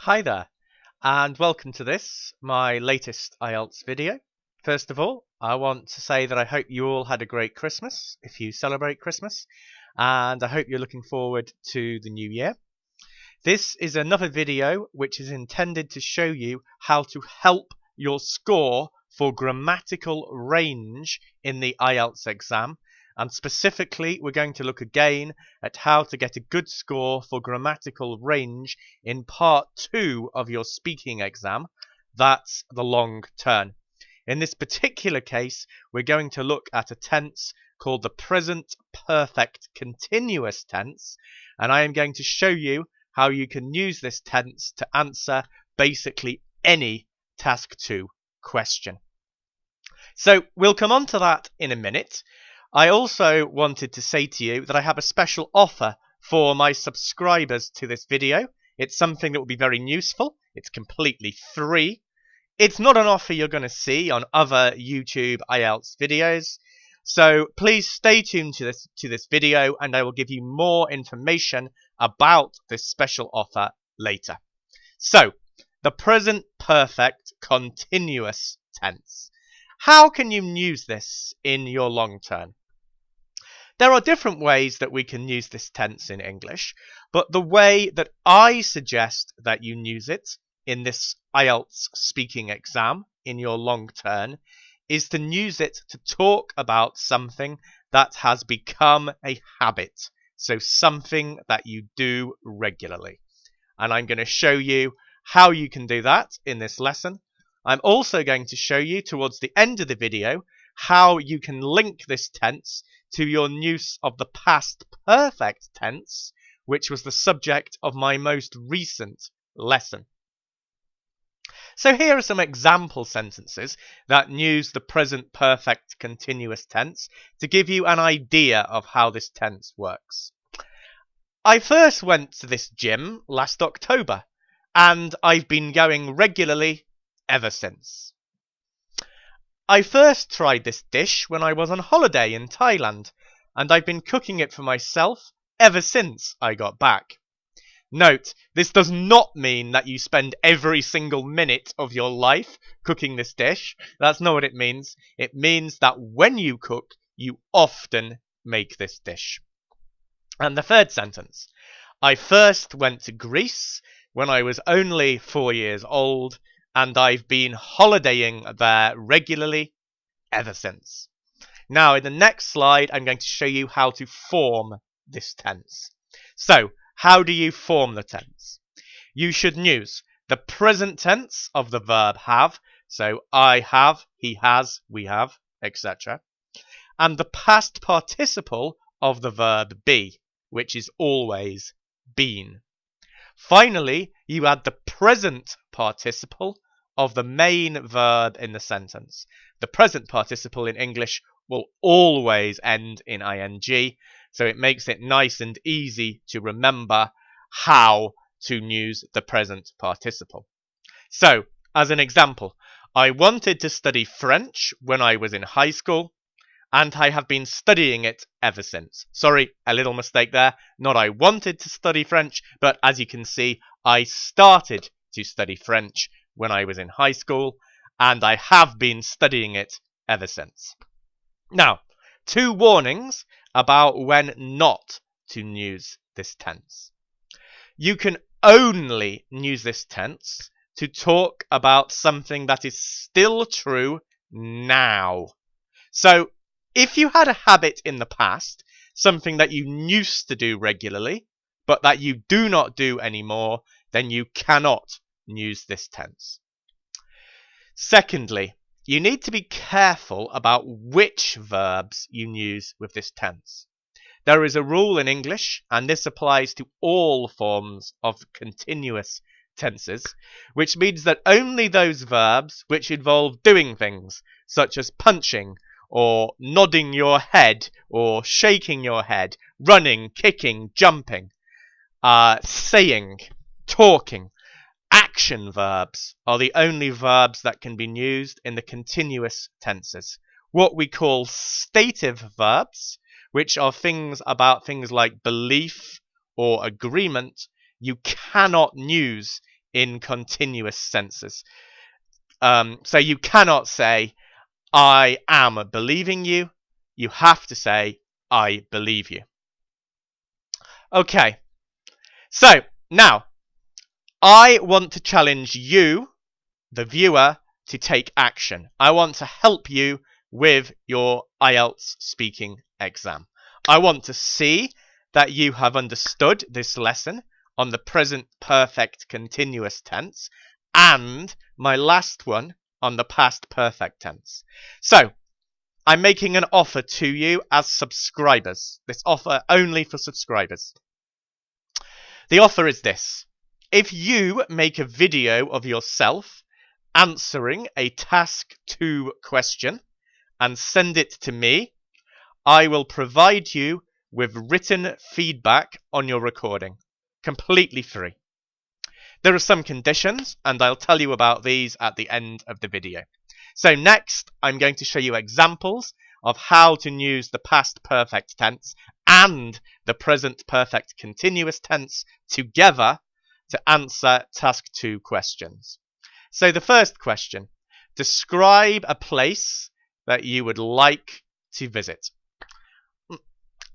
Hi there, and welcome to this, my latest IELTS video. First of all, I want to say that I hope you all had a great Christmas, if you celebrate Christmas, and I hope you're looking forward to the new year. This is another video which is intended to show you how to help your score for grammatical range in the IELTS exam. And specifically, we're going to look again at how to get a good score for grammatical range in part 2 of your speaking exam. That's the long turn. In this particular case, we're going to look at a tense called the present perfect continuous tense, and I am going to show you how you can use this tense to answer basically any task 2 question. So we'll come on to that in a minute. I also wanted to say to you that I have a special offer for my subscribers to this video. It's something that will be very useful. It's completely free. It's not an offer you're going to see on other YouTube IELTS videos. So please stay tuned to this video, and I will give you more information about this special offer later. So, the present perfect continuous tense. How can you use this in your long term? There are different ways that we can use this tense in English, but the way that I suggest that you use it in this IELTS speaking exam in your long term is to use it to talk about something that has become a habit, so something that you do regularly. And I'm going to show you how you can do that in this lesson. I'm also going to show you towards the end of the video how you can link this tense to your use of the past perfect tense, which was the subject of my most recent lesson. So here are some example sentences that use the present perfect continuous tense to give you an idea of how this tense works. I first went to this gym last October, and I've been going regularly ever since. I first tried this dish when I was on holiday in Thailand, and I've been cooking it for myself ever since I got back. Note, this does not mean that you spend every single minute of your life cooking this dish. That's not what it means. It means that when you cook, you often make this dish. And the third sentence. I first went to Greece when I was only 4 years old, and I've been holidaying there regularly ever since. Now, in the next slide, I'm going to show you how to form this tense. So, how do you form the tense? You should use the present tense of the verb have, so I have, he has, we have, etc. And the past participle of the verb be, which is always been. Finally, you add the present participle of the main verb in the sentence. The present participle in English will always end in ing, so it makes it nice and easy to remember how to use the present participle. So, as an example, I wanted to study French when I was in high school, and I have been studying it ever since. Sorry, a little mistake there. Not I wanted to study French, but as you can see, I started to study French when I was in high school, and I have been studying it ever since. Now, 2 warnings about when not to use this tense. You can only use this tense to talk about something that is still true now. So, if you had a habit in the past, something that you used to do regularly, but that you do not do anymore, then you cannot use this tense. Secondly, you need to be careful about which verbs you use with this tense. There is a rule in English, and this applies to all forms of continuous tenses, which means that only those verbs which involve doing things, such as punching, or nodding your head, or shaking your head, running, kicking, jumping, saying, talking, action verbs are the only verbs that can be used in the continuous tenses. What we call stative verbs, which are things like belief or agreement, you cannot use in continuous senses. So you cannot say, I am believing you. You have to say, I believe you. Okay, so now I want to challenge you, the viewer, to take action. I want to help you with your IELTS speaking exam. I want to see that you have understood this lesson on the present perfect continuous tense and my last one on the past perfect tense. So, I'm making an offer to you as subscribers. This offer only for subscribers. The offer is this. If you make a video of yourself answering a task 2 question and send it to me, I will provide you with written feedback on your recording, completely free. There are some conditions, and I'll tell you about these at the end of the video. So next, I'm going to show you examples of how to use the past perfect tense and the present perfect continuous tense together to answer task 2 questions. So the first question, describe a place that you would like to visit.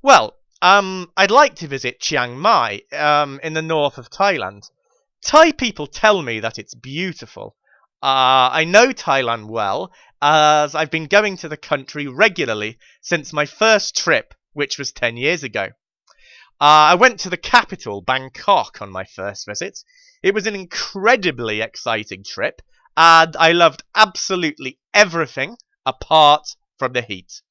Well, I'd like to visit Chiang Mai in the north of Thailand. Thai people tell me that it's beautiful. I know Thailand well, as I've been going to the country regularly since my first trip, which was 10 years ago. I went to the capital, Bangkok, on my first visit. It was an incredibly exciting trip, and I loved absolutely everything apart from the heat.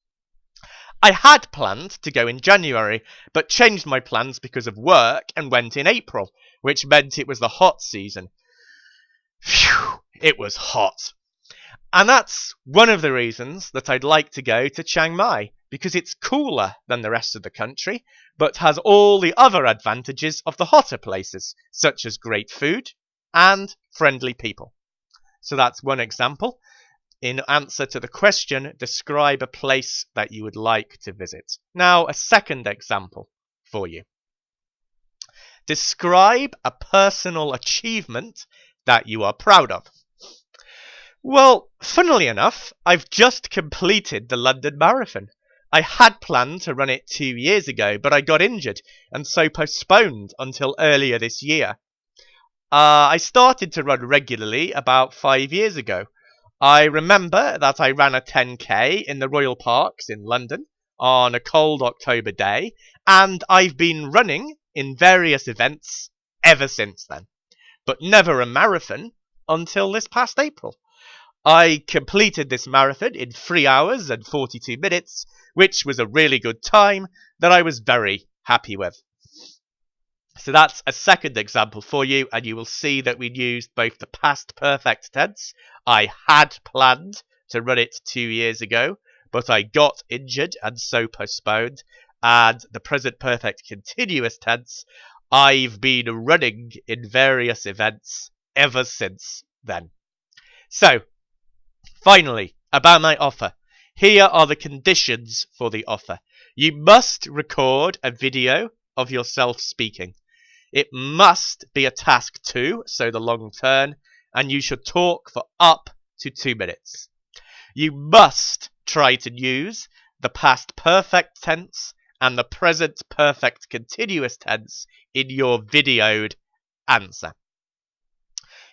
I had planned to go in January, but changed my plans because of work and went in April, which meant it was the hot season. Phew, it was hot. And that's one of the reasons that I'd like to go to Chiang Mai, because it's cooler than the rest of the country, but has all the other advantages of the hotter places, such as great food and friendly people. So that's one example. In answer to the question, describe a place that you would like to visit. Now, a second example for you. Describe a personal achievement that you are proud of. Well, funnily enough, I've just completed the London Marathon. I had planned to run it 2 years ago, but I got injured and so postponed until earlier this year. I started to run regularly about 5 years ago. I remember that I ran a 10k in the Royal Parks in London on a cold October day, and I've been running in various events ever since then, but never a marathon until this past April. I completed this marathon in 3 hours and 42 minutes, which was a really good time that I was very happy with. So that's a second example for you, and you will see that we used both the past perfect tense. I had planned to run it 2 years ago, but I got injured and so postponed. And the present perfect continuous tense, I've been running in various events ever since then. So, finally, about my offer. Here are the conditions for the offer. You must record a video of yourself speaking. It must be a task 2, so the long turn, and you should talk for up to 2 minutes. You must try to use the past perfect tense and the present perfect continuous tense in your videoed answer.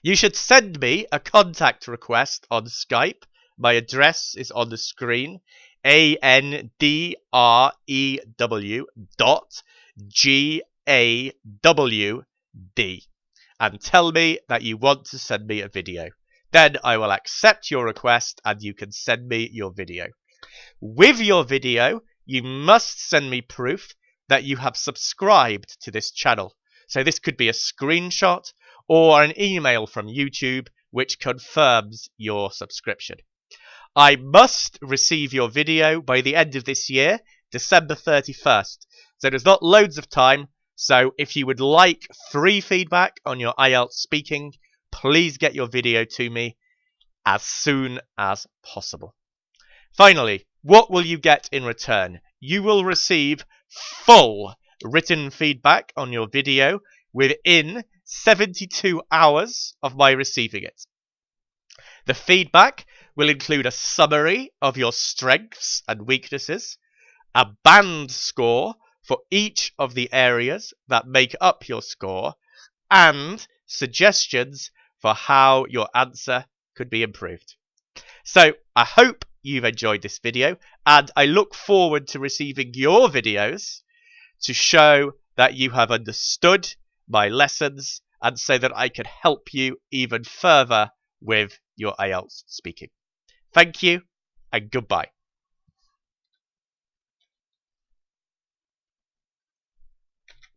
You should send me a contact request on Skype. My address is on the screen. ANDREW.GAWD, and tell me that you want to send me a video. Then I will accept your request and you can send me your video. With your video, you must send me proof that you have subscribed to this channel. So this could be a screenshot or an email from YouTube which confirms your subscription. I must receive your video by the end of this year, December 31st. So there's not loads of time. So if you would like free feedback on your IELTS speaking, please get your video to me as soon as possible. Finally, what will you get in return? You will receive full written feedback on your video within 72 hours of my receiving it. The feedback will include a summary of your strengths and weaknesses, a band score for each of the areas that make up your score, and suggestions for how your answer could be improved. So I hope you've enjoyed this video, and I look forward to receiving your videos to show that you have understood my lessons and so that I can help you even further with your IELTS speaking. Thank you and goodbye.